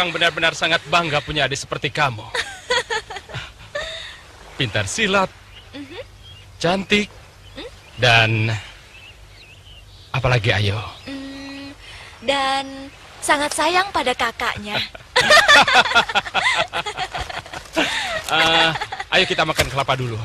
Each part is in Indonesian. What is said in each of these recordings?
Kakang benar-benar sangat bangga punya adik seperti kamu. Pintar silat, cantik, dan apalagi ayo. Dan sangat sayang pada kakaknya. Ayo kita makan kelapa dulu.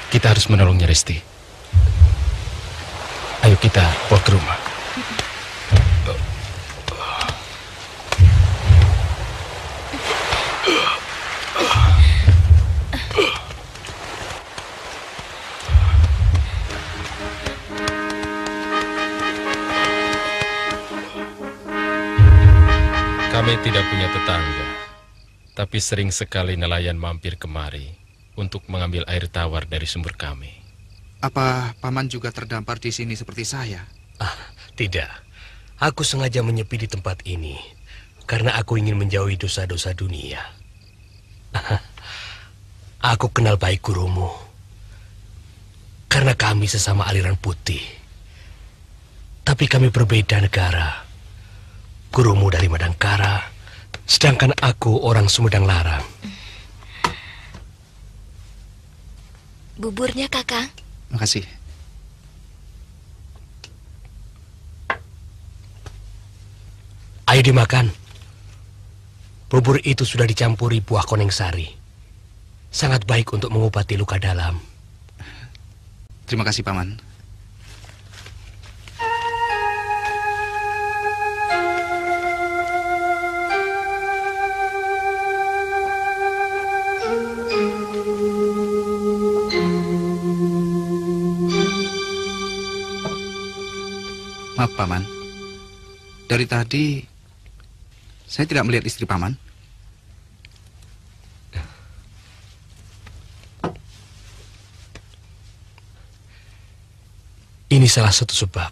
Kita harus menolongnya, Resti. Ayo kita bawa ke rumah. Kami tidak punya tetangga, tapi sering sekali nelayan mampir kemari untuk mengambil air tawar dari sumber kami. Apa Paman juga terdampar di sini seperti saya? Tidak. Aku sengaja menyepi di tempat ini karena aku ingin menjauhi dosa-dosa dunia. Aku kenal baik gurumu karena kami sesama aliran putih. Tapi kami berbeda negara. Gurumu dari Madangkara, sedangkan aku orang Sumedang Larang. Buburnya, Kakang. Makasih. Ayo dimakan. Bubur itu sudah dicampuri buah koneng sari. Sangat baik untuk mengobati luka dalam. Terima kasih, Paman. Maaf, Paman. Dari tadi, saya tidak melihat istri Paman. Ini salah satu sebab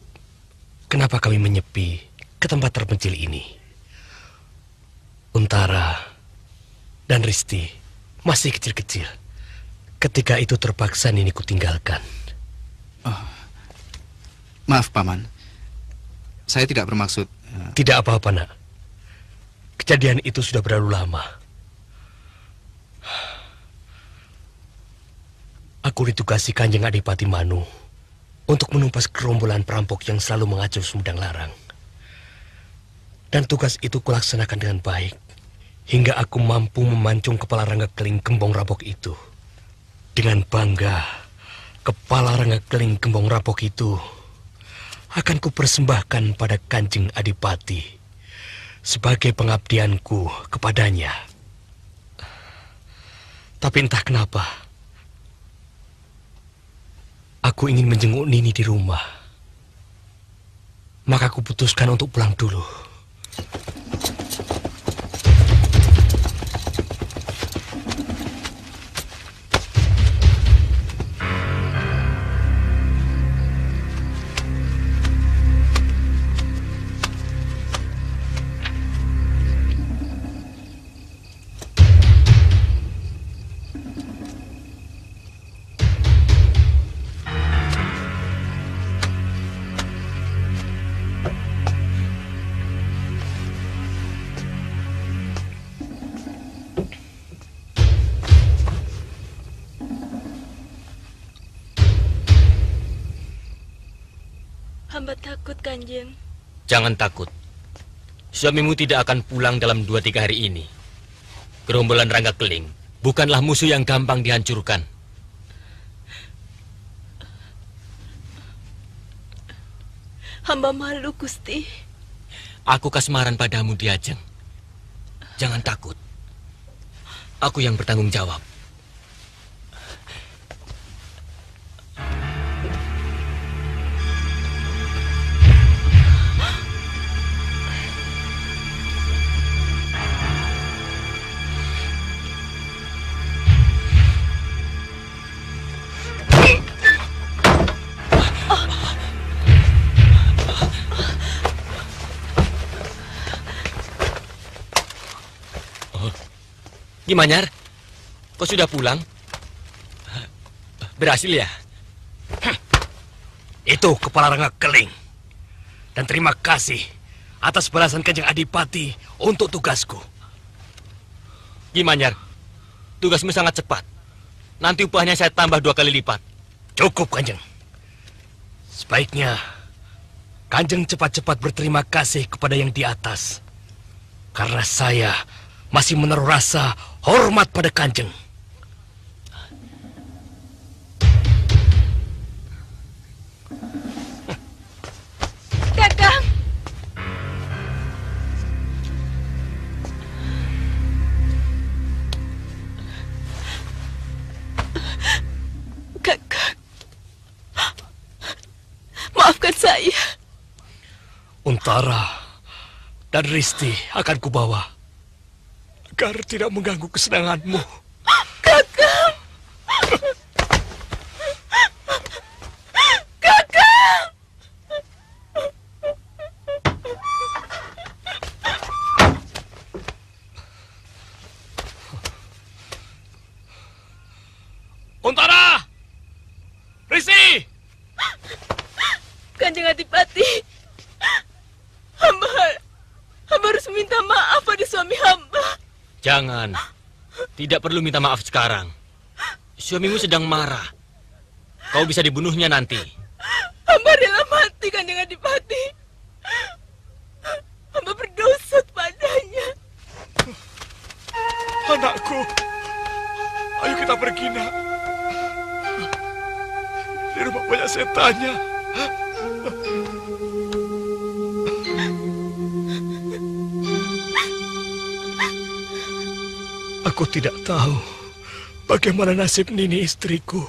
kenapa kami menyepi ke tempat terpencil ini. Untara dan Risti masih kecil-kecil. Ketika itu terpaksa Niniku tinggalkan. Maaf, Paman. Saya tidak bermaksud... Tidak apa-apa, nak. Kejadian itu sudah berlalu lama. Aku ditugasi Kanjeng Adipati Manu untuk menumpas gerombolan perampok yang selalu mengacau Sumedang Larang. Dan tugas itu kulaksanakan dengan baik, hingga aku mampu memancung kepala Rangga Keling Gembong Rampok itu. Dengan bangga, kepala Rangga Keling Gembong Rampok itu akan kupersembahkan pada Kanjeng Adipati sebagai pengabdianku kepadanya. Tapi entah kenapa, aku ingin menjenguk Nini di rumah. Maka aku putuskan untuk pulang dulu. Hamba takut, Kanjeng. Jangan takut. Suamimu tidak akan pulang dalam 2-3 hari ini. Gerombolan Rangga Keling bukanlah musuh yang gampang dihancurkan. Hamba malu, Gusti. Aku kasmaran padamu, Diajeng. Jangan takut. Aku yang bertanggung jawab. Gimanyar, kau sudah pulang? Berhasil ya? Itu kepala rengga keling. Dan terima kasih atas balasan Kanjeng Adipati untuk tugasku. Gimanyar, tugasmu sangat cepat. Nanti upahnya saya tambah 2 kali lipat. Cukup, Kanjeng. Sebaiknya Kanjeng cepat-cepat berterima kasih kepada yang di atas. Karena saya masih menaruh rasa hormat pada Kanjeng. Kakang. Kakang. Maafkan saya. Untara dan Risti akan kubawa agar tidak mengganggu kesenanganmu. Kakang. Kakang. Untara! Risti! Kanjeng Adipati. Hamba harus minta maaf pada suami hamba. Jangan. Tidak perlu minta maaf sekarang. Suamimu sedang marah. Kau bisa dibunuhnya nanti. Hamba rela mati, Kanjeng Adipati. Hamba berdosa padanya. Anakku, ayo kita pergi, nak. Di rumah banyak setannya. Aku tidak tahu bagaimana nasib Nini istriku.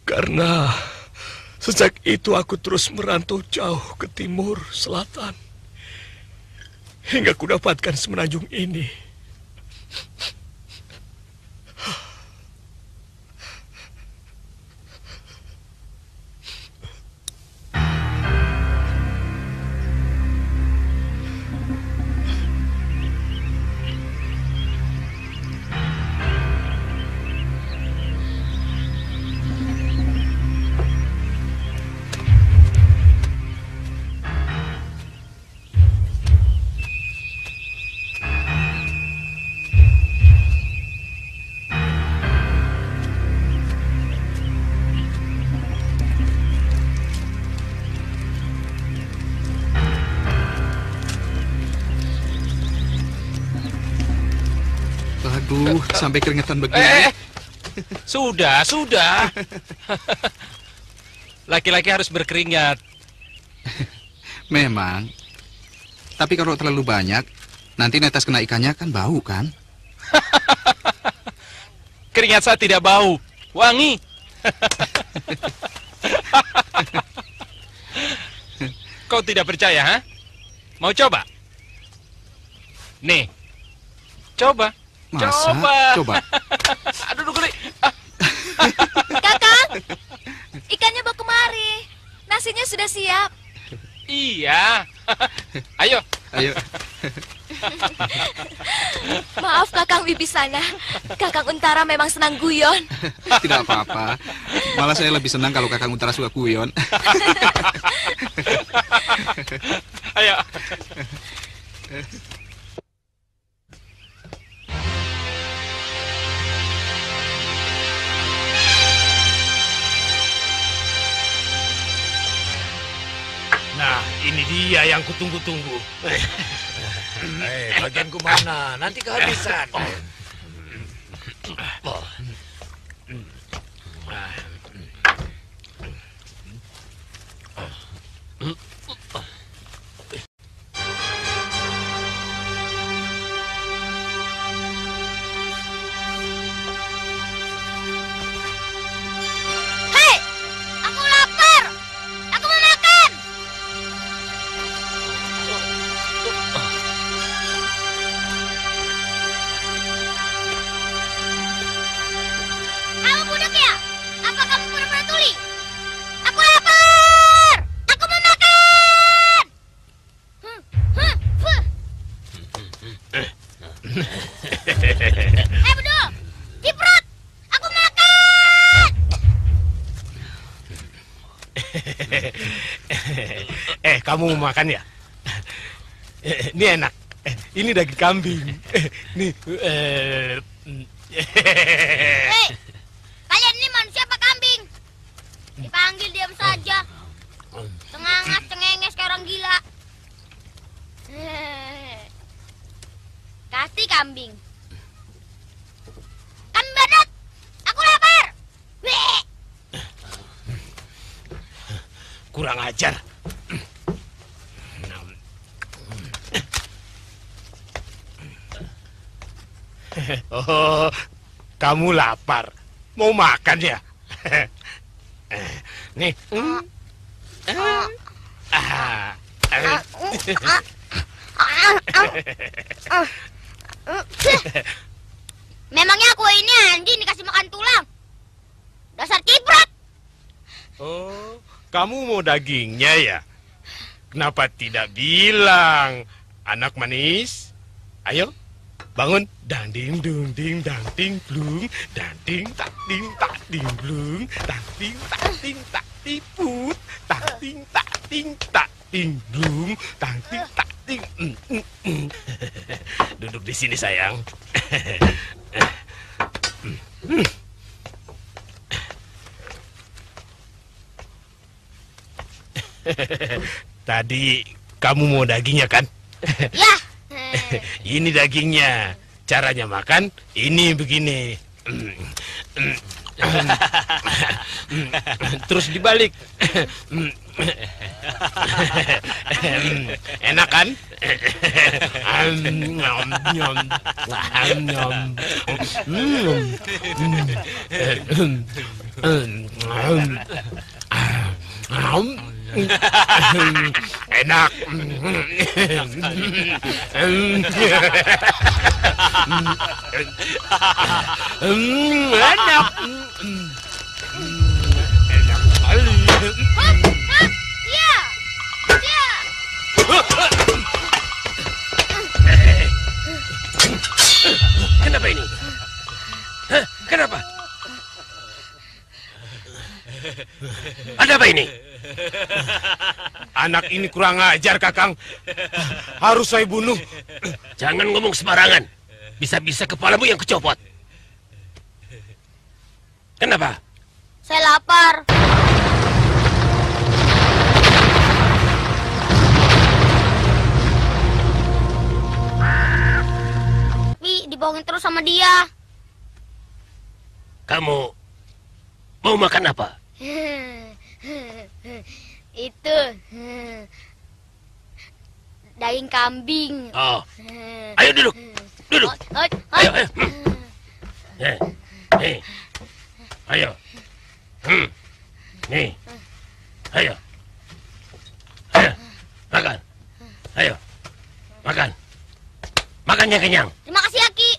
Karena sejak itu aku terus merantau jauh ke timur, selatan. Hingga ku dapatkan semenanjung ini. Aduh, sampai keringetan begini. Sudah. Laki-laki harus berkeringat. Memang. Tapi kalau terlalu banyak, nanti netes kena ikannya kan bau kan? Keringat saya tidak bau, wangi. Kau tidak percaya, ha? Mau coba? Nih, coba. Masa? Coba. Aduh, geli. Kakang, ikannya bawa kemari. Nasinya sudah siap. Iya. Ayo. Maaf Kakang Wibisana. Kakang Untara memang senang guyon. Tidak apa-apa. Malah saya lebih senang kalau Kakang Untara suka guyon. Ayo. Nah, ini dia yang kutunggu-tunggu. Bagianku mana? Nanti kehabisan. Kamu mau makan ya? Ini enak. Ini daging kambing. Nih. Hei, kalian ini manusia apa kambing? Dipanggil diam saja. Cengangas, cengenges kayak orang gila. Kasih kambing. Kambing badut, aku lapar. Wih. Kurang ajar. Oh, kamu lapar. Mau makan ya? Nih. Memangnya aku ini anjing dikasih makan tulang? Dasar kibrat. Oh, kamu mau dagingnya ya? Kenapa tidak bilang? Anak manis, ayo bangun. Dang ding dung ding dang ting blung, dang ding tak ding tak ding blung, dang ding tak ding tak tiput, dang ding tak ding tak ding blung, dang ding tak ding. Duduk di sini sayang. Tadi kamu mau dagingnya kan? Ya. Ini dagingnya. Caranya makan ini begini. Terus dibalik. Enak kan? Enak. Enak. Enak sekali. Ya. Ya. Kenapa ini? Hah? Kenapa? Ada apa ini? Anak ini kurang ajar, Kakang. Harus saya bunuh. Jangan ngomong sembarangan. Bisa-bisa kepalamu yang kecopot. Kenapa? Saya lapar. Tapi dibohongin terus sama dia. Kamu mau makan apa? Itu daging kambing. Oh, ayo duduk, duduk. Ayo, ayo. Nih, ayo. Nih, ayo. Ayo, makan. Ayo, makan. Makannya kenyang. Terima kasih, Aki.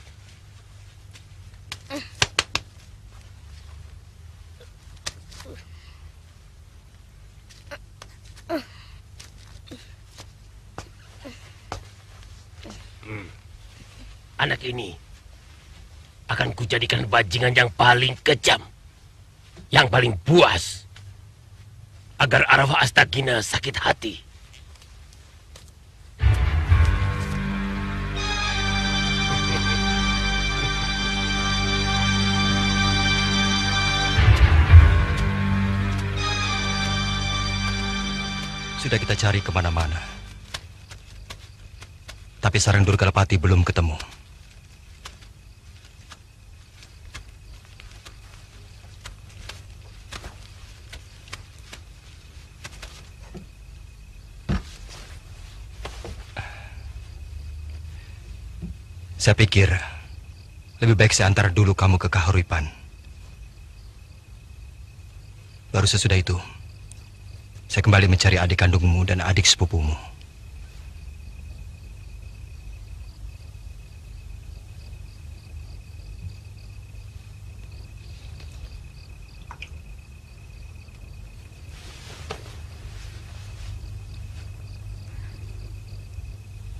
Anak ini akan kujadikan bajingan yang paling kejam, yang paling buas, agar Arwah Astagina sakit hati. Sudah kita cari kemana-mana, tapi sarang Durgalapati belum ketemu. Saya pikir lebih baik saya antar dulu kamu ke Kahuripan. Baru sesudah itu, saya kembali mencari adik kandungmu dan adik sepupumu.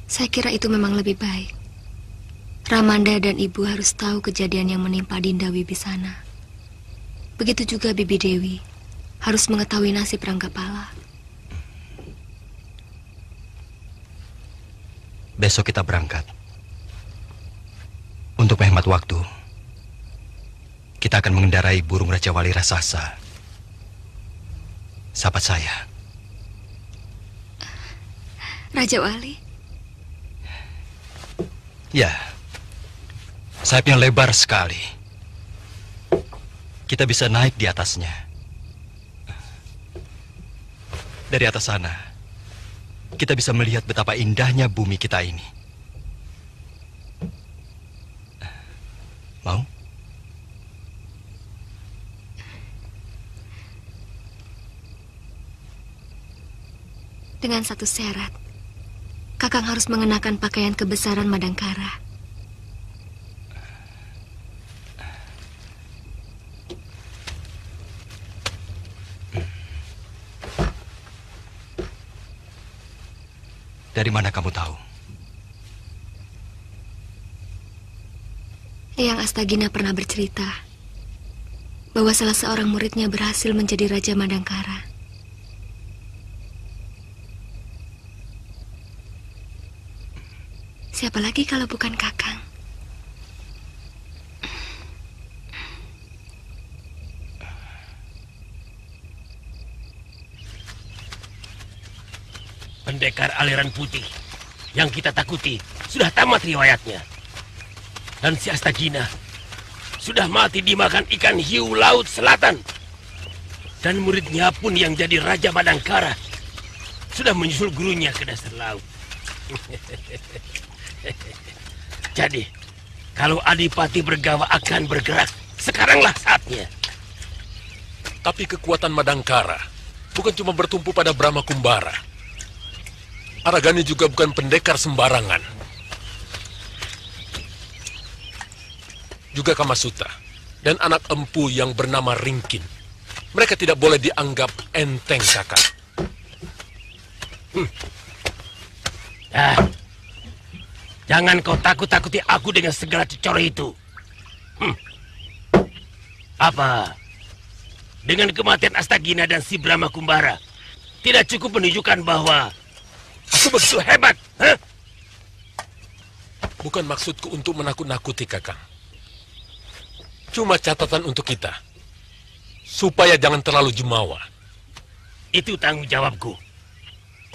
Saya kira itu memang lebih baik. Ramanda dan Ibu harus tahu kejadian yang menimpa Dinda Wibisana. Begitu juga Bibi Dewi harus mengetahui nasib Ranggapala. besok kita berangkat. Untuk menghemat waktu, kita akan mengendarai burung Raja Wali raksasa. Sahabat saya. Raja Wali? Ya, sayapnya lebar sekali. Kita bisa naik di atasnya. Dari atas sana, kita bisa melihat betapa indahnya bumi kita ini. Mau? Dengan satu syarat. Kakang harus mengenakan pakaian kebesaran Madangkara. Dari mana kamu tahu? Eyang Astagina pernah bercerita bahwa salah seorang muridnya berhasil menjadi Raja Madangkara. Siapa lagi kalau bukan Kakang? Pendekar aliran putih yang kita takuti sudah tamat riwayatnya. Dan si Astagina sudah mati dimakan ikan hiu laut selatan. Dan muridnya pun yang jadi Raja Madangkara sudah menyusul gurunya ke dasar laut. Jadi, kalau Adipati Bergawa akan bergerak, sekaranglah saatnya. Tapi kekuatan Madangkara bukan cuma bertumpu pada Brahma Kumbara. Aragani juga bukan pendekar sembarangan. Juga Kamasutra dan anak empu yang bernama Ringkin. Mereka tidak boleh dianggap enteng, Kakak. Jangan kau takut-takuti aku dengan segala cecoro itu. Apa? Dengan kematian Astagina dan si Brahma Kumbara, tidak cukup menunjukkan bahwa aku begitu hebat? Bukan maksudku untuk menakut-nakuti, Kakang. Cuma catatan untuk kita. Supaya jangan terlalu jumawa. Itu tanggung jawabku.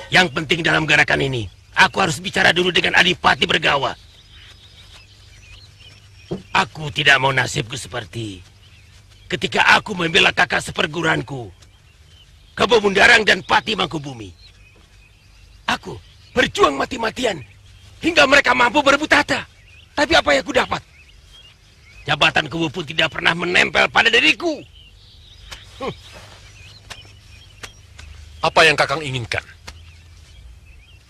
Yang penting dalam gerakan ini, aku harus bicara dulu dengan Adipati Bergawa. Aku tidak mau nasibku seperti ketika aku membela kakak seperguruanku, Kebo Mundarang dan Pati Mangkubumi. Aku berjuang mati-matian hingga mereka mampu berebut tahta. Tapi apa yang aku dapat? Jabatan Kebo pun tidak pernah menempel pada diriku. Apa yang Kakang inginkan?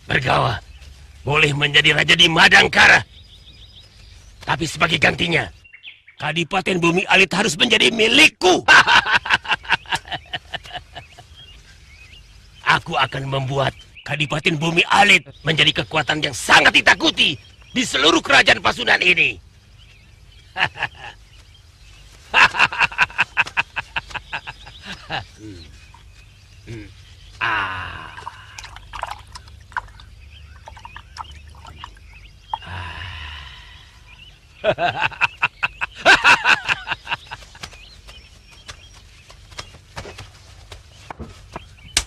Bergawa boleh menjadi raja di Madangkara. Tapi sebagai gantinya, Kadipaten Bumi Alit harus menjadi milikku. Aku akan membuat Kadipaten Bumi Alit menjadi kekuatan yang sangat ditakuti di seluruh kerajaan Pasundan ini.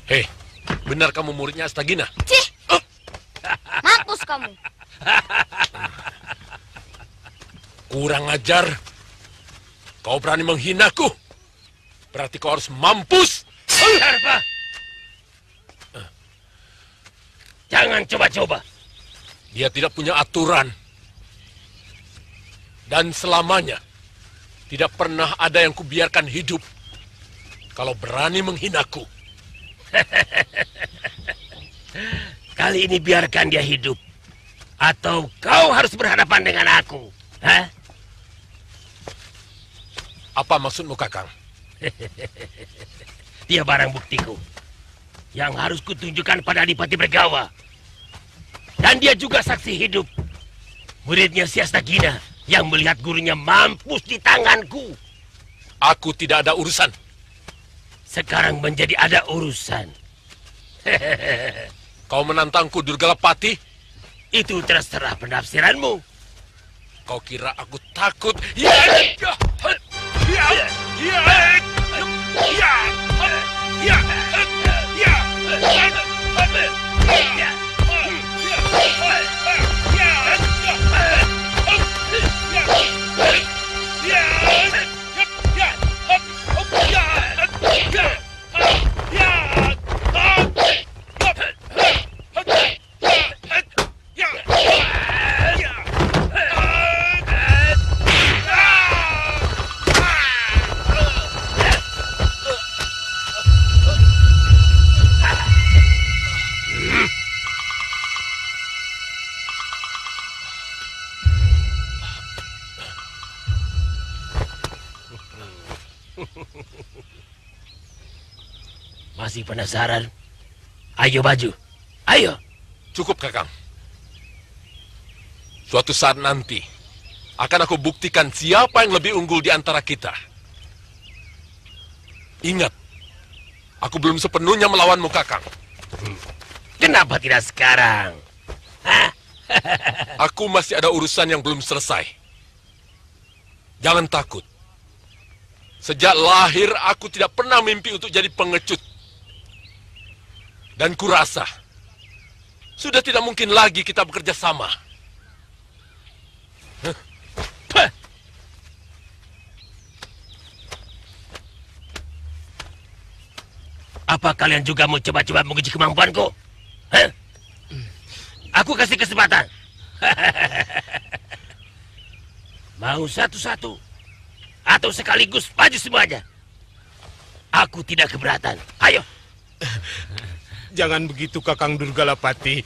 Hei, benar kamu muridnya Astagina? Cih! Mampus kamu. Kurang ajar. Kau berani menghinaku. Berarti kau harus mampus. Darpa! Jangan coba-coba. Dia tidak punya aturan. Dan selamanya tidak pernah ada yang kubiarkan hidup. Kalau berani menghinaku. Kali ini biarkan dia hidup. Atau kau harus berhadapan dengan aku. Hah? Apa maksudmu, Kakang? Dia barang buktiku yang harus kutunjukkan pada Adipati Bergawa. Dan dia juga saksi hidup. Muridnya si Astagina yang melihat gurunya mampus di tanganku. Aku tidak ada urusan. Sekarang menjadi ada urusan. Kau menantangku, Durgalapati? Itu terserah penafsiranmu. Kau kira aku takut? Ya! Ya! Ya! Ya! Ya! Ya! Masih penasaran? Ayo maju. Ayo. Cukup, Kakang. Suatu saat nanti akan aku buktikan siapa yang lebih unggul di antara kita. Ingat, aku belum sepenuhnya melawanmu, Kakang. Kenapa tidak sekarang? Aku masih ada urusan yang belum selesai. Jangan takut. Sejak lahir aku tidak pernah mimpi untuk jadi pengecut. Dan kurasa sudah tidak mungkin lagi kita bekerja sama. Apa kalian juga mau coba-coba menguji kemampuanku? Aku kasih kesempatan. Mau satu-satu atau sekaligus maju semuanya? Aku tidak keberatan. Ayo. Jangan begitu, Kakang Durgalapati.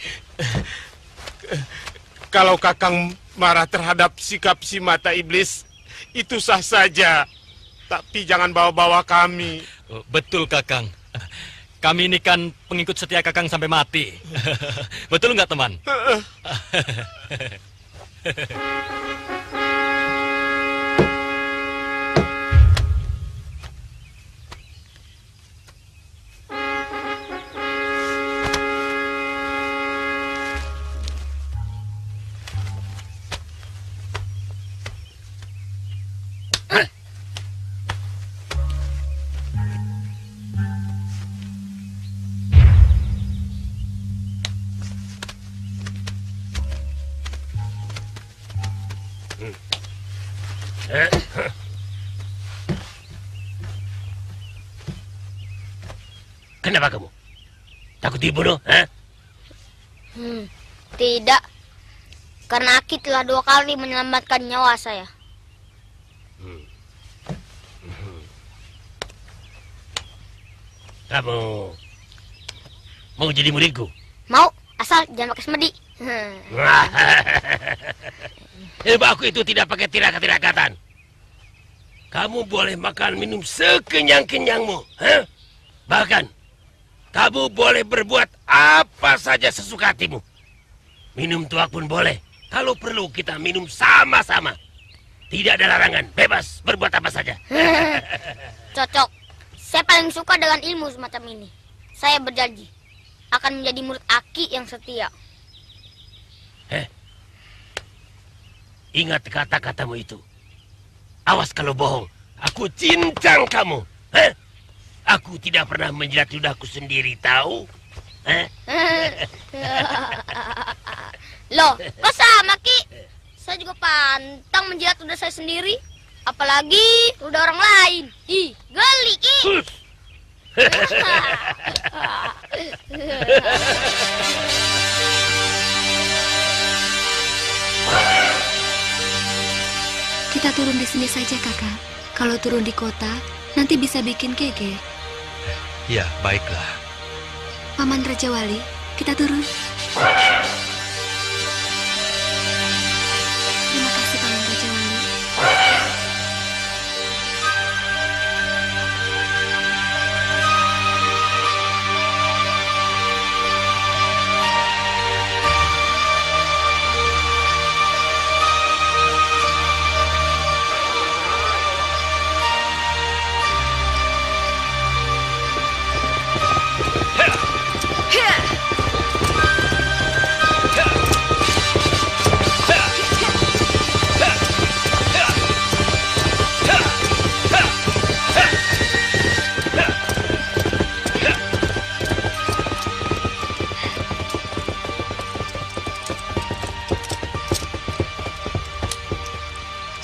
Kalau Kakang marah terhadap sikap si mata iblis, itu sah saja. Tapi jangan bawa-bawa kami. Betul, Kakang. Kami ini kan pengikut setia Kakang sampai mati. Betul nggak, teman? Kenapa kamu? Takut dibunuh? Tidak. Karena Aki telah 2 kali menyelamatkan nyawa saya. Kamu mau jadi muridku? Mau, asal jangan pakai semedi. Ilmu aku itu tidak pakai tirakat-tirakatan. Kamu boleh makan minum sekenyang-kenyangmu. Bahkan kamu boleh berbuat apa saja sesuka hatimu. Minum tuak pun boleh. Kalau perlu kita minum sama-sama. Tidak ada larangan. Bebas berbuat apa saja. Cocok. Saya paling suka dengan ilmu semacam ini. Saya berjanji akan menjadi murid Aki yang setia. Ingat kata-katamu itu. Awas kalau bohong. Aku cincang kamu. Aku tidak pernah menjilat ludahku sendiri, tahu? Loh, kok sama, Ki? Saya juga pantang menjilat ludah saya sendiri. Apalagi ludah orang lain. Ih, geli, Ki. Kita turun di sini saja, Kakak. Kalau turun di kota, nanti bisa bikin geger. Ya, baiklah. Paman Raja Wali, kita turun. Terima kasih, Paman Raja Wali.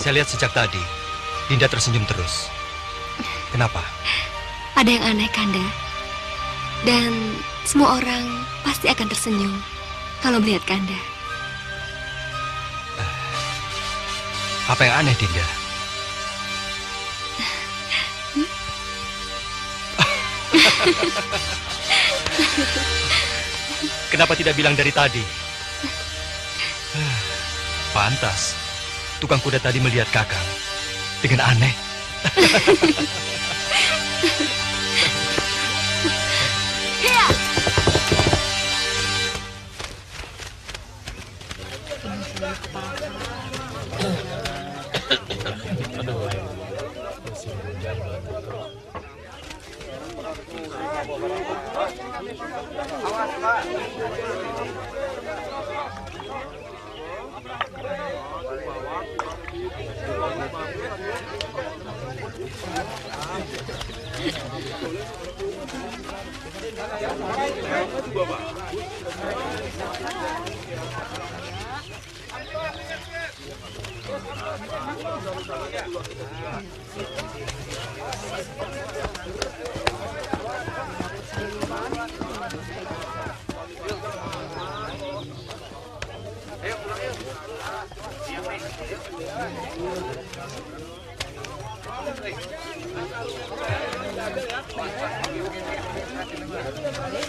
Saya lihat sejak tadi, Dinda tersenyum terus. Kenapa? Ada yang aneh, Kanda. Dan semua orang pasti akan tersenyum kalau melihat Kanda. Apa yang aneh, Dinda? Kenapa tidak bilang dari tadi? Pantas. Tukang kuda tadi melihat Kakang dengan aneh.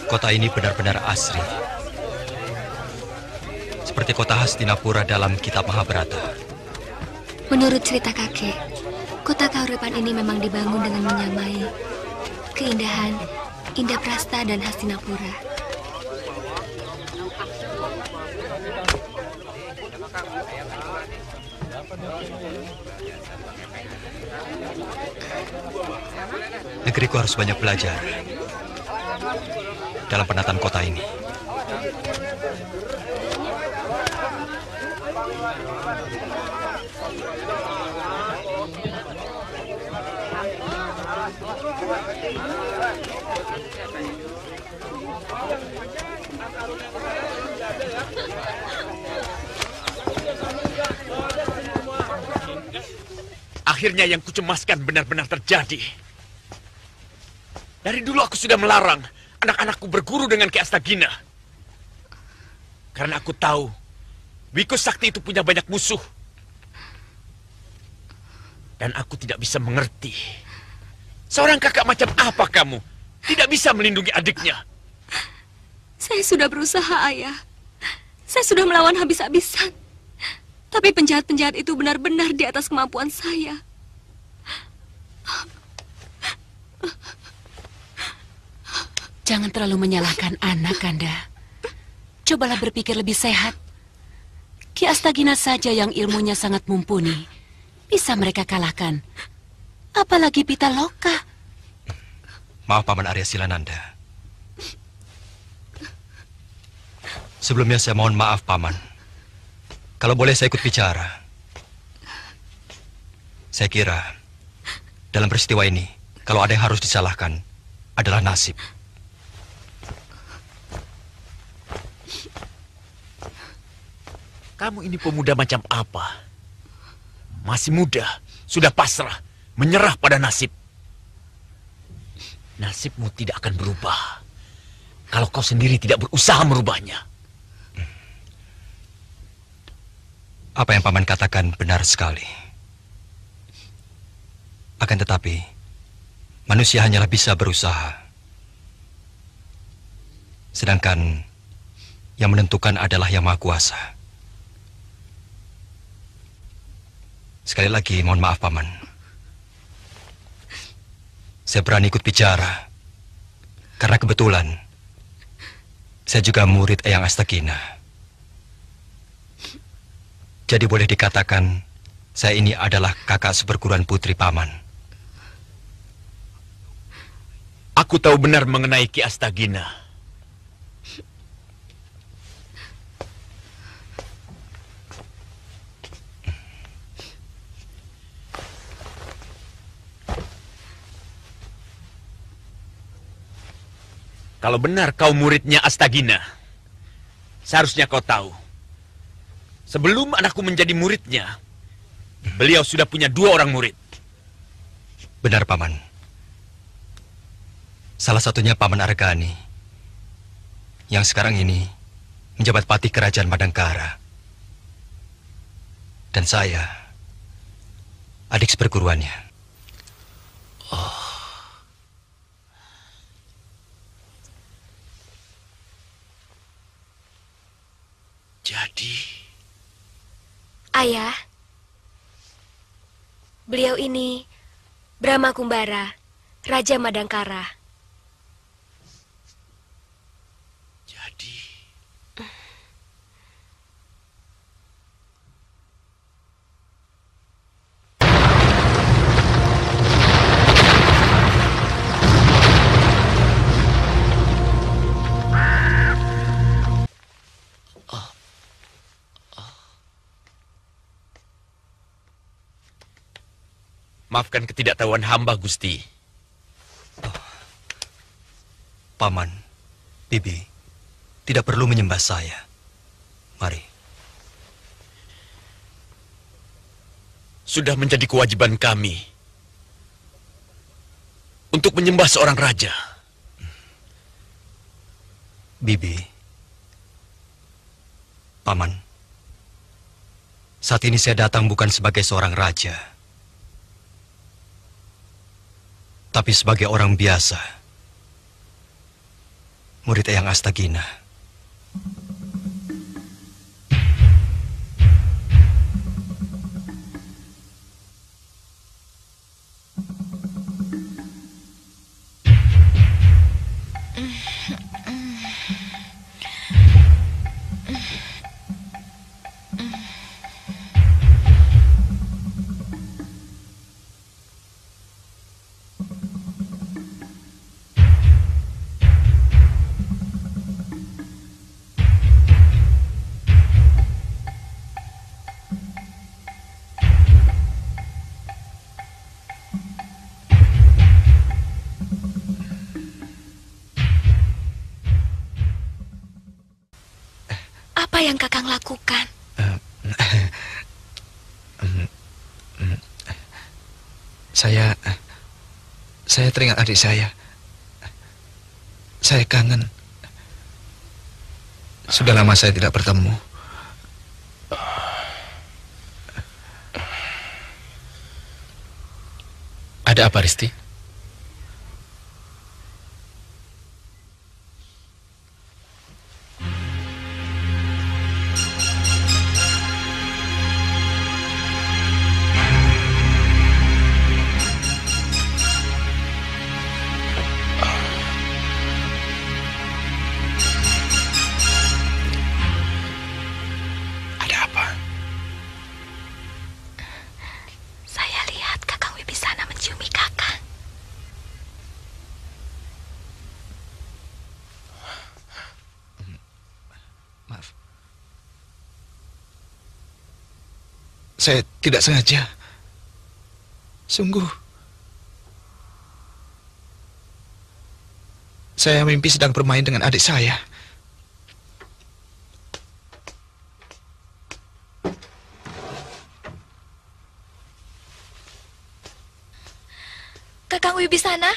Kota ini benar-benar asri. Seperti kota Hastinapura dalam kitab Mahabharata. Menurut cerita kakek, kota Kauripan ini memang dibangun dengan menyamai keindahan Indraprastha dan Hastinapura. Negeriku harus banyak belajar dalam penataan kota ini. Akhirnya yang kucemaskan benar-benar terjadi. Dari dulu aku sudah melarang anak-anakku berguru dengan Ki Astagina. Karena aku tahu Wiku Sakti itu punya banyak musuh. Dan aku tidak bisa mengerti. Seorang kakak macam apa kamu tidak bisa melindungi adiknya? Saya sudah berusaha, Ayah. Saya sudah melawan habis-habisan. Tapi penjahat-penjahat itu benar-benar di atas kemampuan saya. Jangan terlalu menyalahkan anak, Kanda. Cobalah berpikir lebih sehat. Ki Astagina saja yang ilmunya sangat mumpuni. Bisa mereka kalahkan. Apalagi Pitaloka. Maaf, Paman Arya Silananda. Sebelumnya saya mohon maaf, Paman. Kalau boleh saya ikut bicara. Saya kira dalam peristiwa ini, kalau ada yang harus disalahkan adalah nasib. Kamu ini pemuda macam apa? Masih muda, sudah pasrah, menyerah pada nasib. Nasibmu tidak akan berubah kalau kau sendiri tidak berusaha merubahnya. Apa yang Paman katakan benar sekali. Akan tetapi, manusia hanyalah bisa berusaha. Sedangkan yang menentukan adalah Yang Maha Kuasa. Sekali lagi, mohon maaf, Paman. Saya berani ikut bicara. Karena kebetulan, saya juga murid Eyang Astagina. Jadi boleh dikatakan, saya ini adalah kakak seperguruan putri Paman. Aku tahu benar mengenai Ki Astagina. Kalau benar kau muridnya Astagina, seharusnya kau tahu. Sebelum anakku menjadi muridnya, beliau sudah punya 2 orang murid. Benar, Paman. Salah satunya Paman Argani, yang sekarang ini menjabat patih kerajaan Madangkara. Dan saya, adik seperguruannya. Oh. Jadi... Ayah, beliau ini Brahma Kumbara, Raja Madangkara. Jadi... Maafkan ketidaktahuan hamba, Gusti. Paman, Bibi, tidak perlu menyembah saya. Mari. Sudah menjadi kewajiban kami untuk menyembah seorang raja. Bibi, Paman, saat ini saya datang bukan sebagai seorang raja, tapi sebagai orang biasa, murid Eyang Astagina. Apa yang Kakang lakukan? Saya teringat adik saya. Saya kangen. Sudah lama saya tidak bertemu. Ada apa, Risti? Saya tidak sengaja. Sungguh. Saya mimpi sedang bermain dengan adik saya. Kakang Wibisana?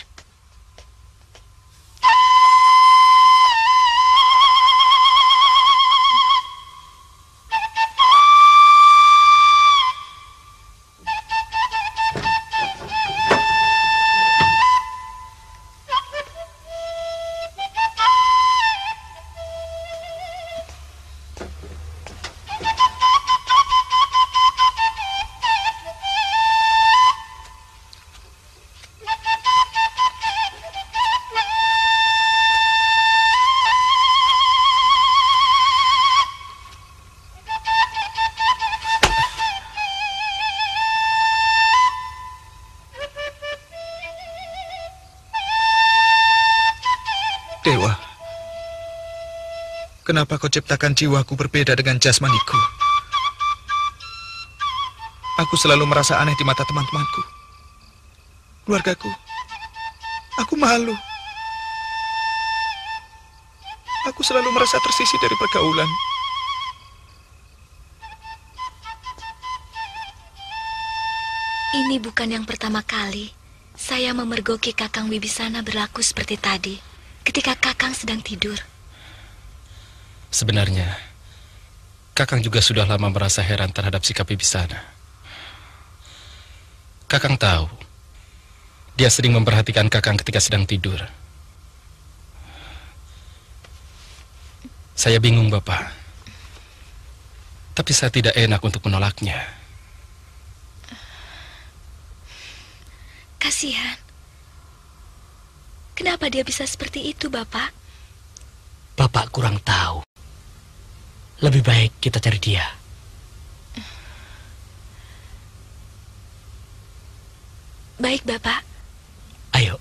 Dewa, kenapa kau ciptakan jiwaku berbeda dengan jasmaniku? Aku selalu merasa aneh di mata teman-temanku, keluargaku. Aku malu. Aku selalu merasa tersisih dari pergaulan. Ini bukan yang pertama kali saya memergoki Kakang Wibisana berlaku seperti tadi ketika Kakang sedang tidur. Sebenarnya, Kakang juga sudah lama merasa heran terhadap sikap Wibisana. Kakang tahu, dia sering memperhatikan Kakang ketika sedang tidur. Saya bingung, Bapak. Tapi saya tidak enak untuk menolaknya. Kasihan. Kenapa dia bisa seperti itu, Bapak? Bapak kurang tahu. Lebih baik kita cari dia. Baik, Bapak. Ayo.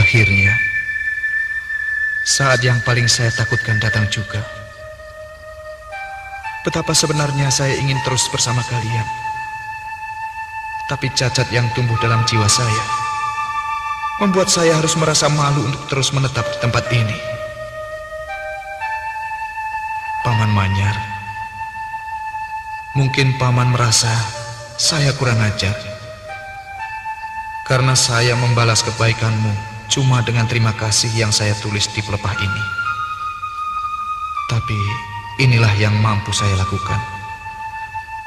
Akhirnya, saat yang paling saya takutkan datang juga. Betapa sebenarnya saya ingin terus bersama kalian. Tapi cacat yang tumbuh dalam jiwa saya membuat saya harus merasa malu untuk terus menetap di tempat ini. Paman Manyar, mungkin Paman merasa saya kurang ajar karena saya membalas kebaikanmu cuma dengan terima kasih yang saya tulis di pelepah ini. Tapi inilah yang mampu saya lakukan,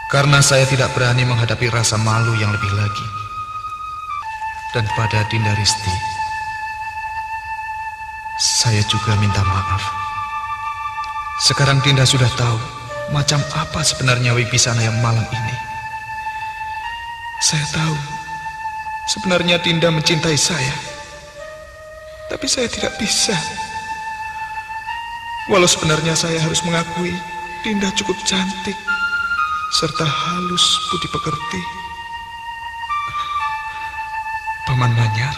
karena saya tidak berani menghadapi rasa malu yang lebih lagi. Dan pada Dinda Risti, saya juga minta maaf. Sekarang Dinda sudah tahu macam apa sebenarnya Wibisana yang malang ini. Saya tahu sebenarnya Dinda mencintai saya, tapi saya tidak bisa. Walau sebenarnya saya harus mengakui Dinda cukup cantik serta halus budi pekerti. Paman Manyar,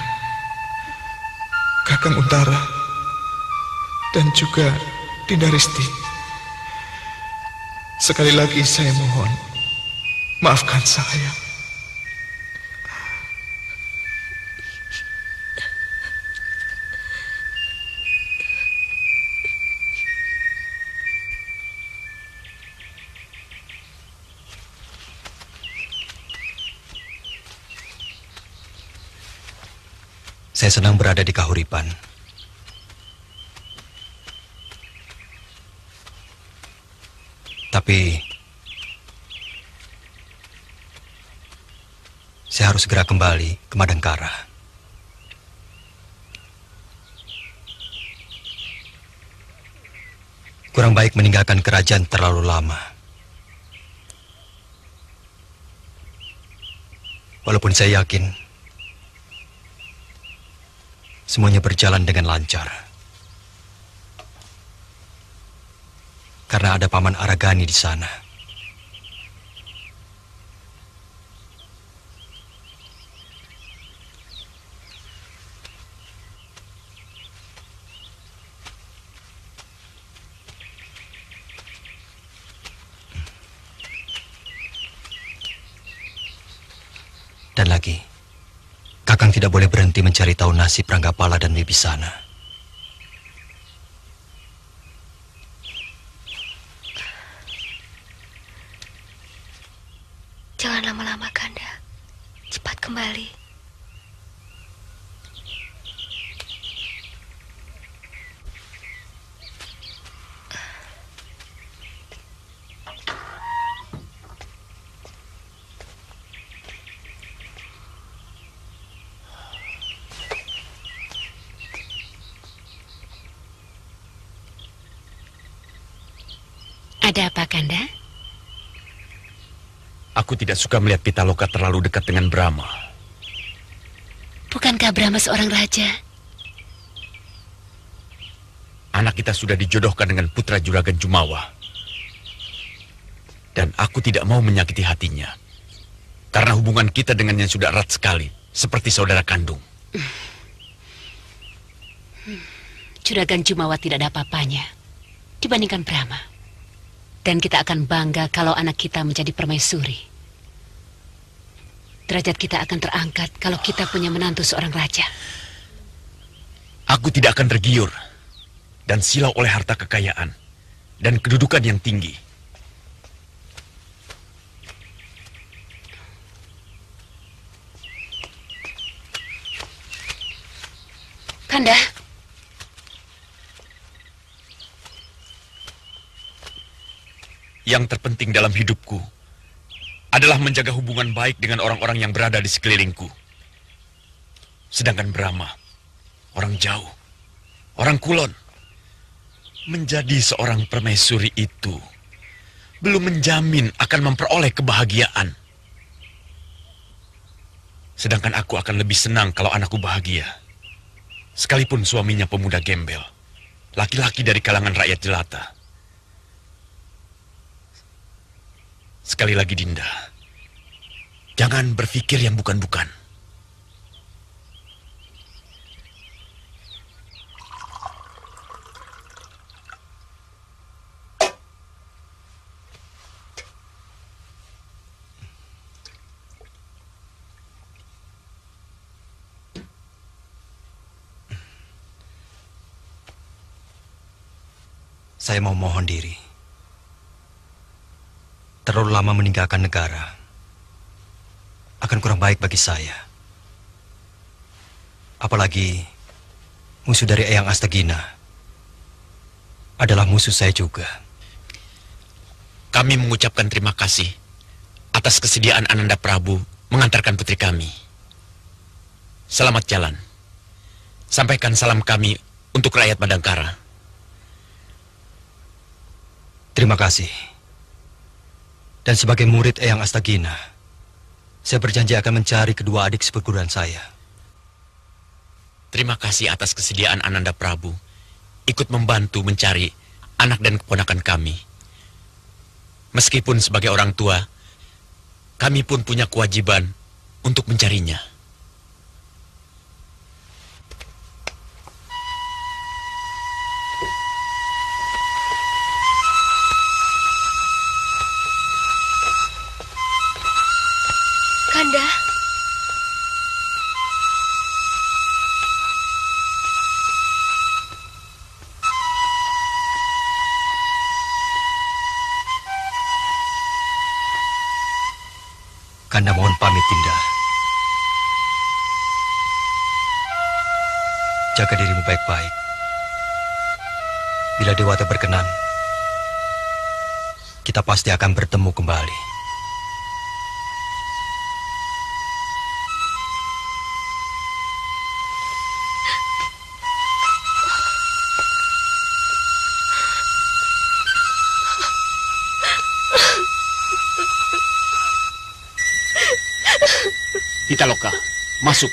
Kakang Untara, dan juga Dinda Risti, sekali lagi saya mohon, maafkan saya. Saya senang berada di Kahuripan. Tapi saya harus segera kembali ke Madangkara. Kurang baik meninggalkan kerajaan terlalu lama. Walaupun saya yakin semuanya berjalan dengan lancar. Karena ada Paman Aragani di sana. Dan lagi, Kakang tidak boleh berhenti mencari tahu nasib Ranggapala dan Wibisana. Jangan lama-lama, Kanda. Cepat kembali. Ada apa, Kanda? Aku tidak suka melihat Pitaloka terlalu dekat dengan Brahma. Bukankah Brahma seorang raja? Anak kita sudah dijodohkan dengan putra Juragan Jumawa. Dan aku tidak mau menyakiti hatinya. Karena hubungan kita dengannya sudah erat sekali, seperti saudara kandung. Juragan Jumawa tidak ada apa-apanya dibandingkan Brahma. Dan kita akan bangga kalau anak kita menjadi permaisuri. Derajat kita akan terangkat kalau kita punya menantu seorang raja. Aku tidak akan tergiur dan silau oleh harta kekayaan dan kedudukan yang tinggi. Kanda. Yang terpenting dalam hidupku adalah menjaga hubungan baik dengan orang-orang yang berada di sekelilingku. Sedangkan Brahma, orang jauh, orang kulon, menjadi seorang permaisuri itu belum menjamin akan memperoleh kebahagiaan. Sedangkan aku akan lebih senang kalau anakku bahagia. Sekalipun suaminya pemuda gembel, laki-laki dari kalangan rakyat jelata. Sekali lagi Dinda, jangan berpikir yang bukan-bukan. Saya mau mohon diri. Terlalu lama meninggalkan negara akan kurang baik bagi saya. Apalagi musuh dari Eyang Astagina adalah musuh saya juga. Kami mengucapkan terima kasih atas kesediaan Ananda Prabu mengantarkan putri kami. Selamat jalan. Sampaikan salam kami untuk rakyat Madangkara. Terima kasih. Dan sebagai murid Eyang Astagina, saya berjanji akan mencari kedua adik seperguruan saya. Terima kasih atas kesediaan Ananda Prabu ikut membantu mencari anak dan keponakan kami. Meskipun sebagai orang tua, kami pun punya kewajiban untuk mencarinya. Kanda. Kanda mohon pamit, Dinda. Jaga dirimu baik-baik. Bila Dewata berkenan, kita pasti akan bertemu kembali. Pitaloka, masuk.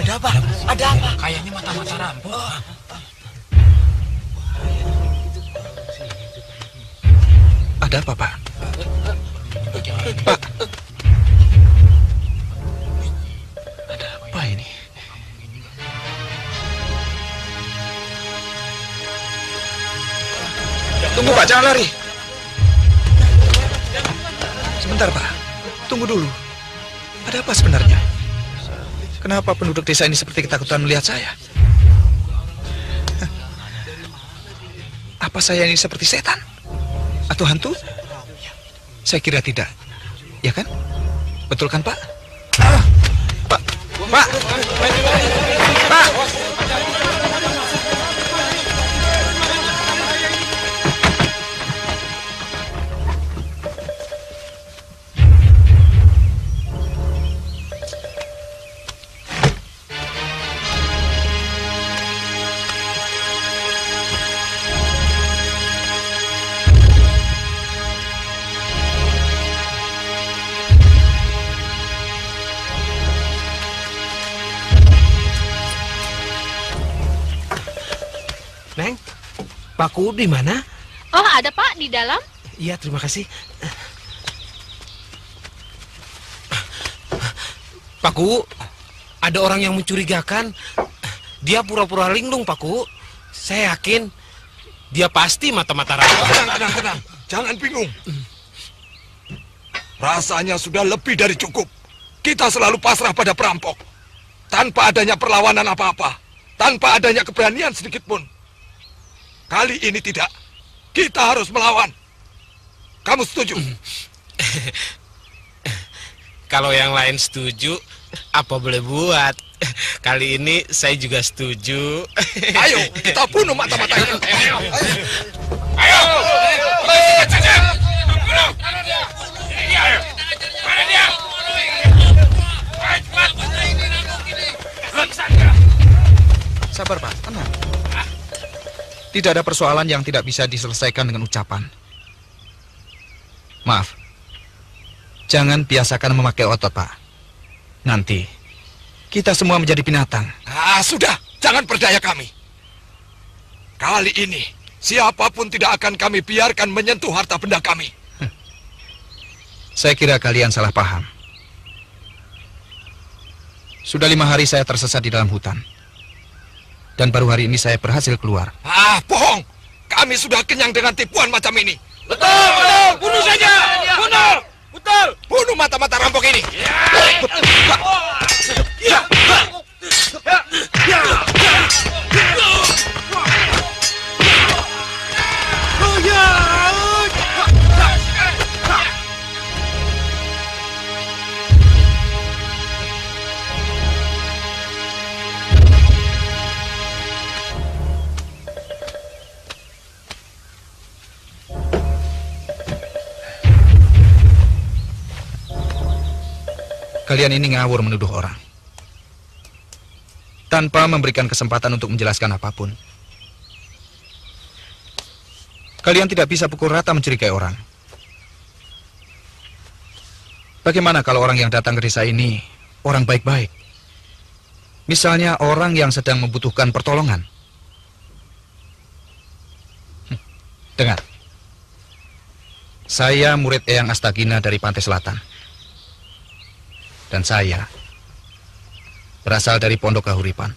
Ada apa? Ada apa? Kayaknya mata-mata rampok. Ada apa, Pak? Pak. Ada apa ini? Tunggu, Pak, jangan lari. Sebentar, Pak. Tunggu dulu. Ada apa sebenarnya? Kenapa penduduk desa ini seperti ketakutan melihat saya? Apa saya ini seperti setan? Atau hantu? Saya kira tidak. Ya kan? Betul kan, Pak? Pak! Pak! Pak! Neng, Pak Ku di mana? Oh, ada Pak di dalam. Iya, terima kasih. Pak Ku, ada orang yang mencurigakan. Dia pura-pura linglung, Pak Ku. Saya yakin dia pasti mata-mata rampok. Tenang. Jangan bingung. Rasanya sudah lebih dari cukup. Kita selalu pasrah pada perampok. Tanpa adanya perlawanan apa-apa. Tanpa adanya keberanian sedikit pun. Kali ini tidak. Kita harus melawan. Kamu setuju? Kalau yang lain setuju, apa boleh buat? Kali ini saya juga setuju. Ayo, kita bunuh mata-matanya. Ayo. Mana dia? Sabar, Pak. Tenang. Tidak ada persoalan yang tidak bisa diselesaikan dengan ucapan. Maaf. Jangan biasakan memakai otot, Pak. Nanti kita semua menjadi binatang. Sudah. Jangan berdaya kami. Kali ini, siapapun tidak akan kami biarkan menyentuh harta benda kami. Saya kira kalian salah paham. Sudah 5 hari saya tersesat di dalam hutan. Dan baru hari ini saya berhasil keluar. Bohong. Kami sudah kenyang dengan tipuan macam ini. Betul. Bunuh saja. Bunuh. Betul. Bunuh mata-mata rampok ini. Kalian ini ngawur menuduh orang. Tanpa memberikan kesempatan untuk menjelaskan apapun. Kalian tidak bisa pukul rata mencurigai orang. Bagaimana kalau orang yang datang ke desa ini orang baik-baik? Misalnya orang yang sedang membutuhkan pertolongan. Dengar. Saya murid Eyang Astagina dari Pantai Selatan. Dan saya berasal dari Pondok Kahuripan.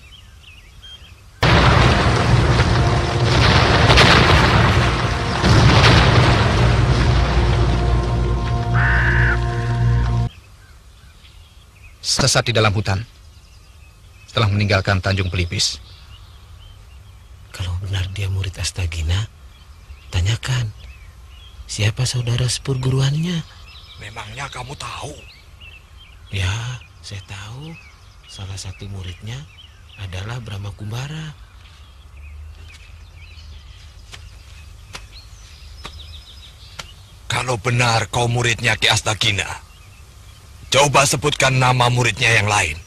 Sesat di dalam hutan setelah meninggalkan Tanjung Pelipis. Kalau benar dia murid Astagina, tanyakan siapa saudara seperguruannya. Memangnya kamu tahu? Ya, saya tahu. Salah satu muridnya adalah Brahma Kumbara. Kalau benar kau muridnya Ki Astagina, coba sebutkan nama muridnya yang lain.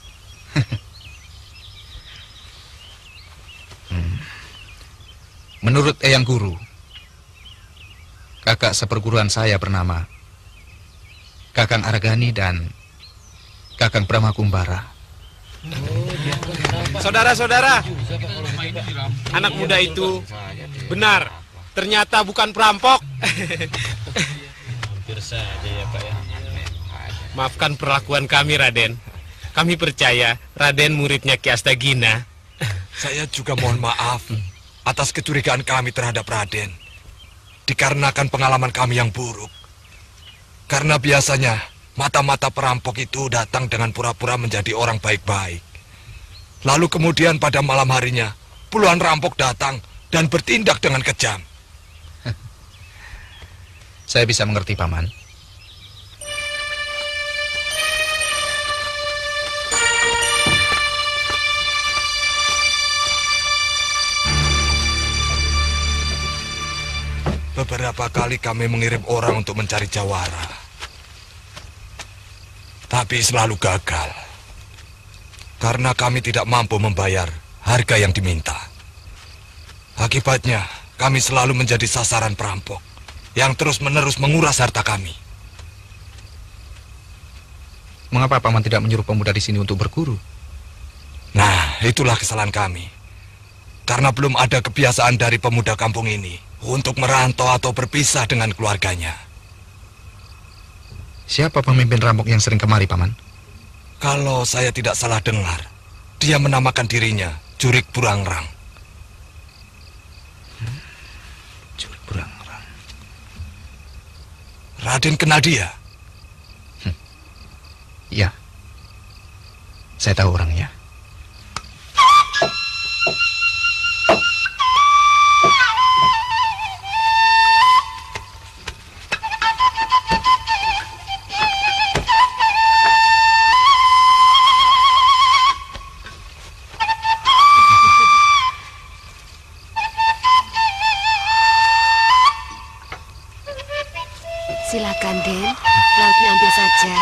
Menurut Eyang Guru, kakak seperguruan saya bernama Kakang Argani dan Kakang Brahmakumbara. Saudara-saudara, anak muda itu benar, ternyata bukan perampok. Hampir saja ya Pak ya. Maafkan perlakuan kami, Raden. Kami percaya Raden muridnya Ki Astagina. Saya juga mohon maaf atas kecurigaan kami terhadap Raden. Dikarenakan pengalaman kami yang buruk. Karena biasanya mata-mata perampok itu datang dengan pura-pura menjadi orang baik-baik. Lalu kemudian pada malam harinya, puluhan rampok datang dan bertindak dengan kejam. Saya bisa mengerti, Paman. Beberapa kali kami mengirim orang untuk mencari jawara. Tapi selalu gagal. Karena kami tidak mampu membayar harga yang diminta. Akibatnya, kami selalu menjadi sasaran perampok yang terus-menerus menguras harta kami. Mengapa Paman tidak menyuruh pemuda di sini untuk berguru? Nah, itulah kesalahan kami. Karena belum ada kebiasaan dari pemuda kampung ini untuk merantau atau berpisah dengan keluarganya. Siapa pemimpin rampok yang sering kemari, Paman? Kalau saya tidak salah dengar, dia menamakan dirinya Jurik Burangrang. Jurik Burangrang. Raden kenal dia? Iya. Saya tahu orangnya. Silakan, Den. Lauknya ambil saja.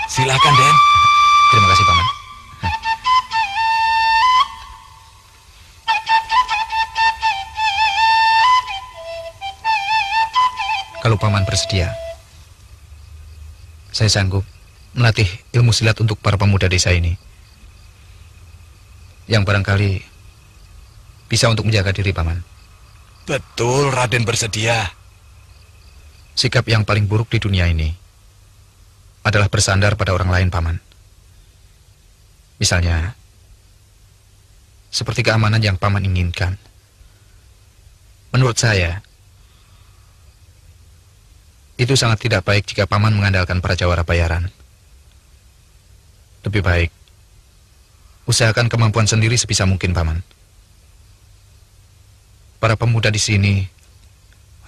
Silakan, Den. Terima kasih, Paman. Kalau Paman bersedia, saya sanggup melatih ilmu silat untuk para pemuda desa ini. Yang barangkali bisa untuk menjaga diri, Paman. Betul, Raden bersedia. Sikap yang paling buruk di dunia ini adalah bersandar pada orang lain, Paman. Misalnya, seperti keamanan yang Paman inginkan. Menurut saya, itu sangat tidak baik jika Paman mengandalkan para jawara bayaran. Lebih baik, usahakan kemampuan sendiri sebisa mungkin, Paman. Para pemuda di sini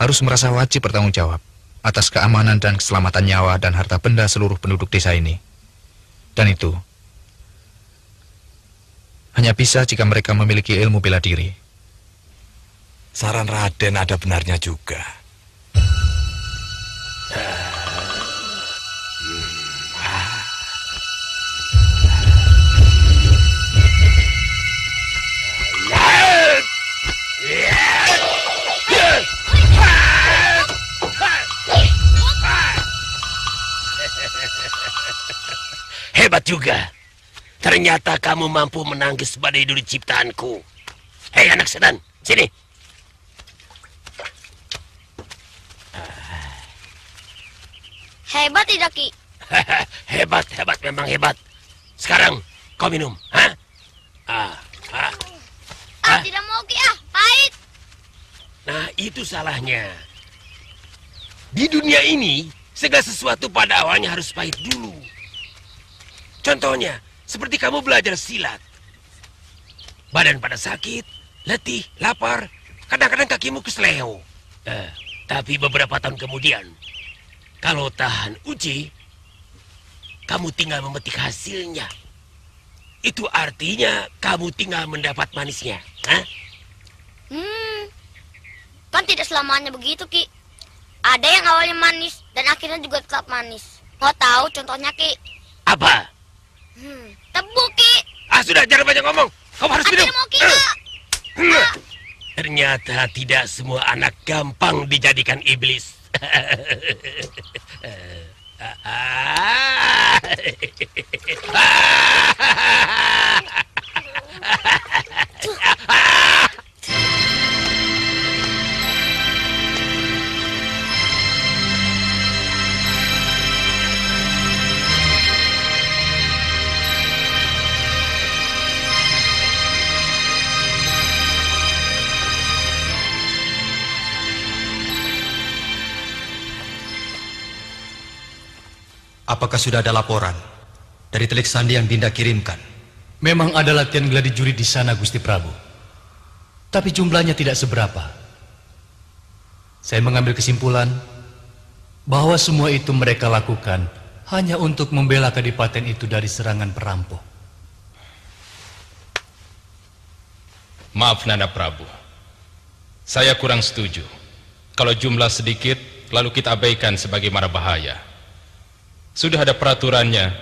harus merasa wajib bertanggung jawab atas keamanan dan keselamatan nyawa dan harta benda seluruh penduduk desa ini. Dan itu hanya bisa jika mereka memiliki ilmu bela diri. Saran Raden ada benarnya juga. Hebat juga. Ternyata kamu mampu menangkis badai duri ciptaanku. Hei anak setan, sini. Hebat tidak, Ki? Hebat, memang hebat. Sekarang kau minum, ha? Tidak mau, Ki, pahit. Nah, itu salahnya. Di dunia ini, segala sesuatu pada awalnya harus pahit dulu. Contohnya, seperti kamu belajar silat. Badan pada sakit, letih, lapar, kadang-kadang kakimu kesleo. Tapi beberapa tahun kemudian, kalau tahan uji, kamu tinggal memetik hasilnya. Itu artinya kamu tinggal mendapat manisnya. Hah? Kan tidak selamanya begitu, Ki. Ada yang awalnya manis dan akhirnya juga tetap manis. Mau tahu contohnya, Ki? Apa? Tebu, Ki. Sudah, jangan banyak ngomong. Kau harus minum. Mau, Ki, Kak. Ternyata tidak semua anak gampang dijadikan iblis. Apakah sudah ada laporan dari telik sandi yang Dinda kirimkan? Memang ada latihan gladi juri di sana, Gusti Prabu. Tapi jumlahnya tidak seberapa. Saya mengambil kesimpulan bahwa semua itu mereka lakukan hanya untuk membela kadipaten itu dari serangan perampok. Maaf Nanda Prabu, saya kurang setuju. Kalau jumlah sedikit, lalu kita abaikan sebagai mara bahaya. Sudah ada peraturannya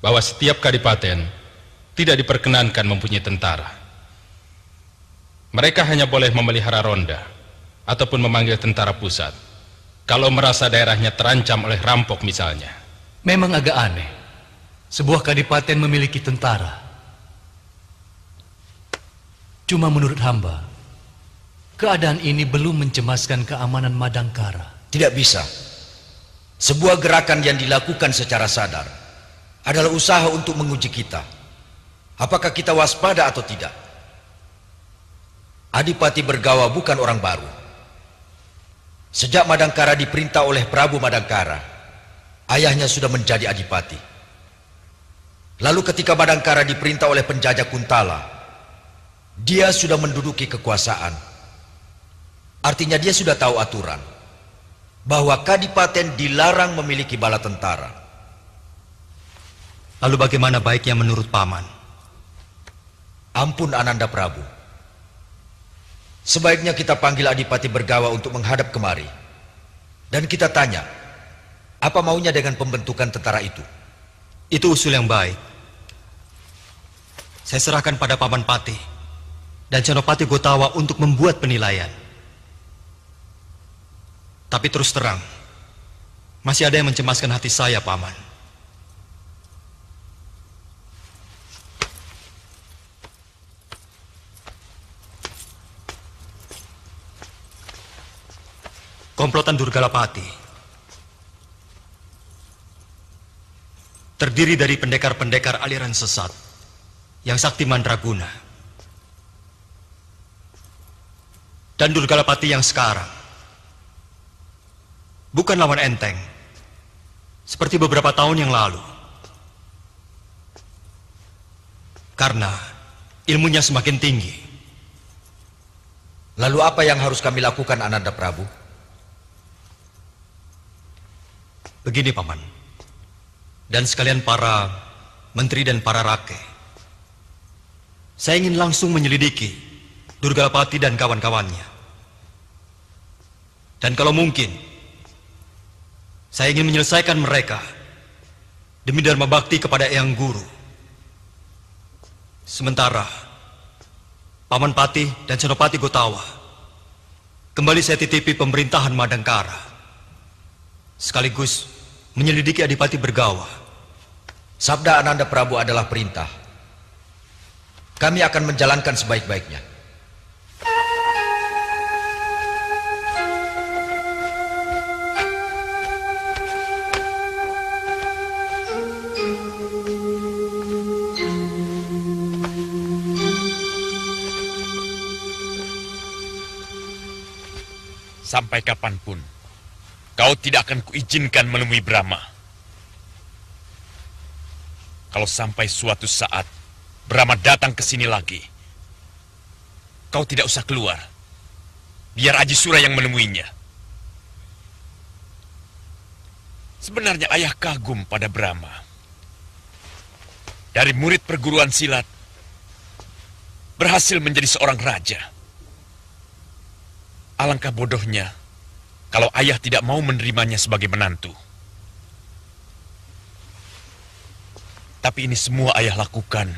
bahwa setiap kadipaten tidak diperkenankan mempunyai tentara. Mereka hanya boleh memelihara ronda ataupun memanggil tentara pusat kalau merasa daerahnya terancam oleh rampok misalnya. Memang agak aneh, sebuah kadipaten memiliki tentara. Cuma menurut hamba, keadaan ini belum mencemaskan keamanan Madangkara. Tidak bisa. Sebuah gerakan yang dilakukan secara sadar adalah usaha untuk menguji kita. Apakah kita waspada atau tidak? Adipati Bergawa bukan orang baru. Sejak Madangkara diperintah oleh Prabu Madangkara, ayahnya sudah menjadi adipati. Lalu ketika Madangkara diperintah oleh penjajah Kuntala, dia sudah menduduki kekuasaan. Artinya dia sudah tahu aturan bahwa kadipaten dilarang memiliki bala tentara. Lalu bagaimana baiknya menurut Paman? Ampun Ananda Prabu. Sebaiknya kita panggil Adipati Bergawa untuk menghadap kemari. Dan kita tanya, apa maunya dengan pembentukan tentara itu? Itu usul yang baik. Saya serahkan pada Paman Pati dan Senopati Gotawa untuk membuat penilaian. Tapi terus terang, masih ada yang mencemaskan hati saya, Paman. Komplotan Durgalapati terdiri dari pendekar-pendekar aliran sesat yang sakti mandraguna. Dan Durgalapati yang sekarang bukan lawan enteng seperti beberapa tahun yang lalu. Karena ilmunya semakin tinggi. Lalu apa yang harus kami lakukan, Ananda Prabu? Begini, Paman. Dan sekalian para menteri dan para rakyat. Saya ingin langsung menyelidiki Durgalapati dan kawan-kawannya. Dan kalau mungkin, saya ingin menyelesaikan mereka demi dharma bakti kepada Eyang Guru. Sementara Paman Pati dan Senopati Gotawa kembali saya titipi pemerintahan Madangkara, sekaligus menyelidiki Adipati Bergawa. Sabda Ananda Prabu adalah perintah. Kami akan menjalankan sebaik-baiknya. Sampai kapanpun, kau tidak akan kuizinkan menemui Brahma. Kalau sampai suatu saat Brahma datang ke sini lagi, kau tidak usah keluar. Biar Aji Sura yang menemuinya. Sebenarnya ayah kagum pada Brahma. Dari murid perguruan silat, berhasil menjadi seorang raja. Alangkah bodohnya kalau ayah tidak mau menerimanya sebagai menantu. Tapi ini semua ayah lakukan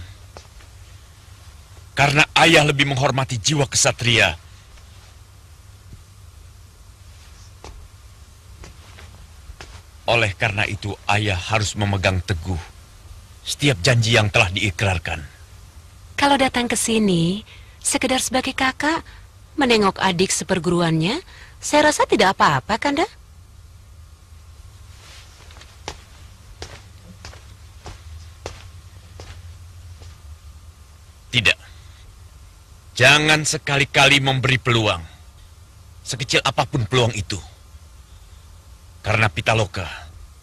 karena ayah lebih menghormati jiwa kesatria. Oleh karena itu, ayah harus memegang teguh setiap janji yang telah diikrarkan. Kalau datang ke sini, sekedar sebagai kakak, menengok adik seperguruannya, saya rasa tidak apa-apa, Kanda. Tidak. Jangan sekali-kali memberi peluang, sekecil apapun peluang itu. Karena Pitaloka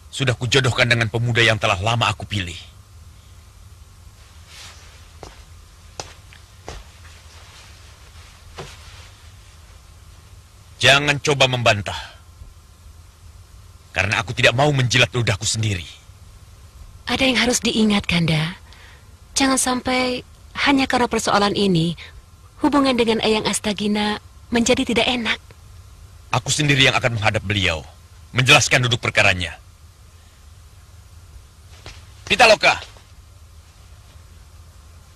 sudah kujodohkan dengan pemuda yang telah lama aku pilih. Jangan coba membantah. Karena aku tidak mau menjilat ludahku sendiri. Ada yang harus diingat, Kanda. Jangan sampai hanya karena persoalan ini, hubungan dengan Eyang Astagina menjadi tidak enak. Aku sendiri yang akan menghadap beliau, menjelaskan duduk perkaranya. Pitaloka,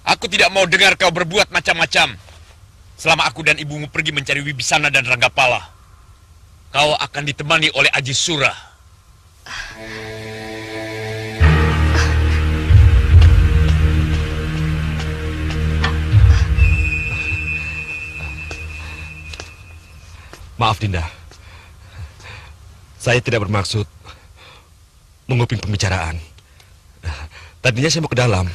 aku tidak mau dengar kau berbuat macam-macam. Selama aku dan ibumu pergi mencari Wibisana dan Ranggapala, kau akan ditemani oleh Aji Sura. Maaf, Dinda. Saya tidak bermaksud menguping pembicaraan. Tadinya saya mau ke dalam.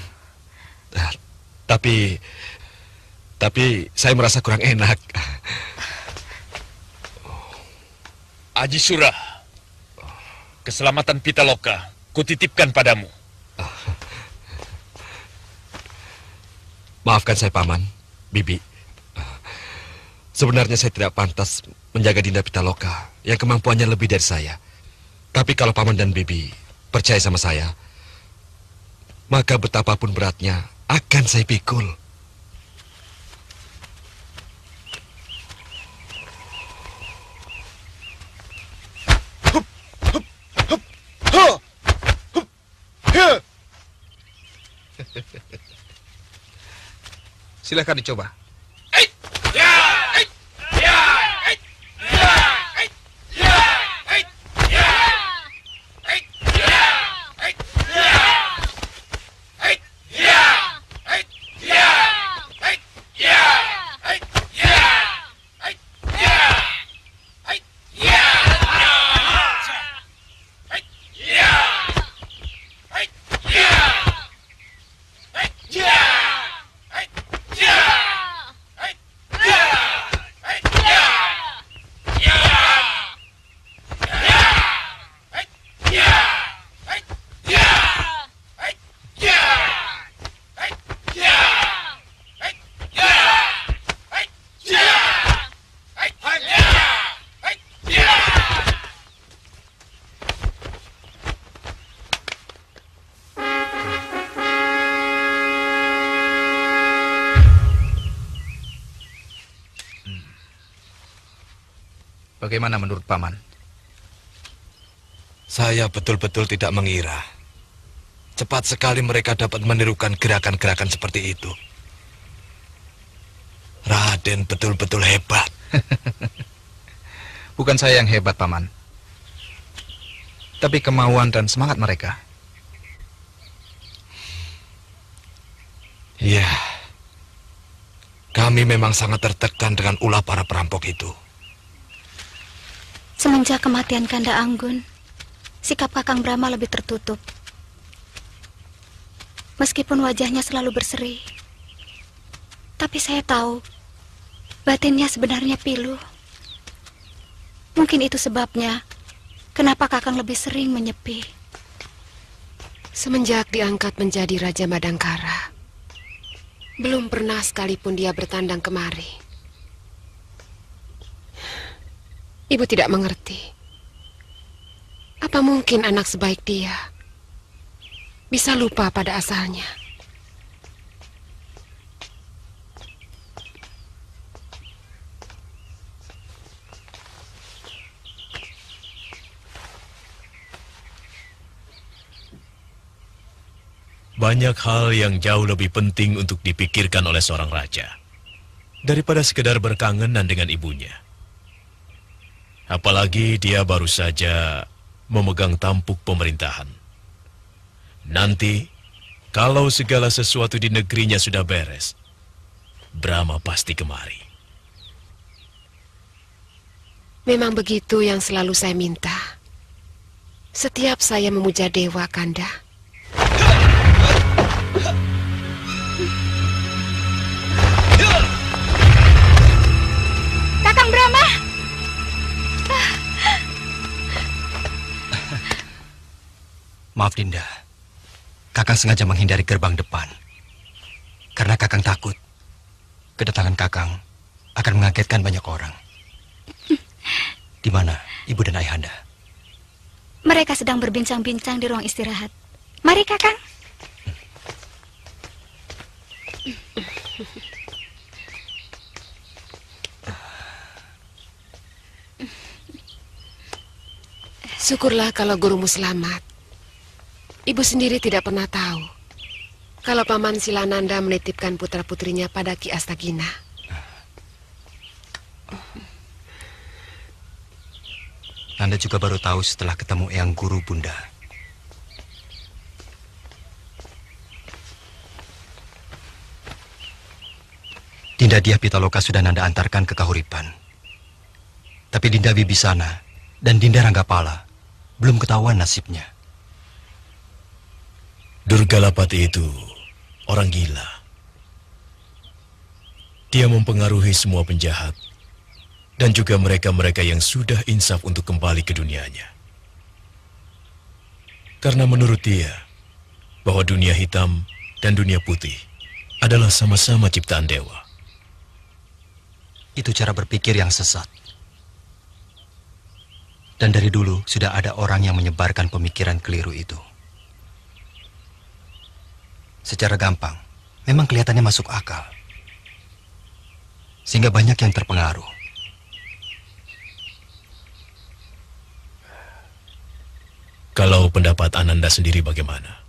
Tapi saya merasa kurang enak. Aji Sura, keselamatan Pitaloka kutitipkan padamu. Maafkan saya, Paman, Bibi. Sebenarnya saya tidak pantas menjaga Dinda Pitaloka yang kemampuannya lebih dari saya. Tapi kalau Paman dan Bibi percaya sama saya, maka betapapun beratnya akan saya pikul. Silakan dicoba. Bagaimana menurut Paman? Saya betul-betul tidak mengira. Cepat sekali mereka dapat menirukan gerakan-gerakan seperti itu. Raden betul-betul hebat. Bukan saya yang hebat, Paman. Tapi kemauan dan semangat mereka. Iya. Kami memang sangat tertekan dengan ulah para perampok itu. Semenjak kematian Kanda Anggun, sikap Kakang Brahma lebih tertutup. Meskipun wajahnya selalu berseri, tapi saya tahu batinnya sebenarnya pilu. Mungkin itu sebabnya kenapa Kakang lebih sering menyepi. Semenjak diangkat menjadi Raja Madangkara, belum pernah sekalipun dia bertandang kemari. Ibu tidak mengerti. Apa mungkin anak sebaik dia bisa lupa pada asalnya? Banyak hal yang jauh lebih penting untuk dipikirkan oleh seorang raja daripada sekedar berkangenan dengan ibunya. Apalagi dia baru saja memegang tampuk pemerintahan. Nanti, kalau segala sesuatu di negerinya sudah beres, Brahma pasti kemari. Memang begitu yang selalu saya minta. Setiap saya memuja dewa, Kanda. Kakang Brahma! Maaf Dinda, Kakang sengaja menghindari gerbang depan. Karena Kakang takut kedatangan Kakang akan mengagetkan banyak orang. Di mana Ibu dan Ayahanda? Mereka sedang berbincang-bincang di ruang istirahat. Mari, Kakang. Syukurlah kalau gurumu selamat. Ibu sendiri tidak pernah tahu kalau Paman Silananda menitipkan putra-putrinya pada Ki Astagina. Nanda juga baru tahu setelah ketemu Eyang Guru, Bunda. Dinda Dyah Pitaloka sudah Nanda antarkan ke Kahuripan. Tapi Dinda Wibisana dan Dinda Ranggapala belum ketahuan nasibnya. Durgalapati itu orang gila. Dia mempengaruhi semua penjahat dan juga mereka-mereka yang sudah insaf untuk kembali ke dunianya. Karena menurut dia bahwa dunia hitam dan dunia putih adalah sama-sama ciptaan dewa. Itu cara berpikir yang sesat. Dan dari dulu sudah ada orang yang menyebarkan pemikiran keliru itu. Secara gampang, memang kelihatannya masuk akal. Sehingga banyak yang terpengaruh. Kalau pendapat Ananda sendiri bagaimana?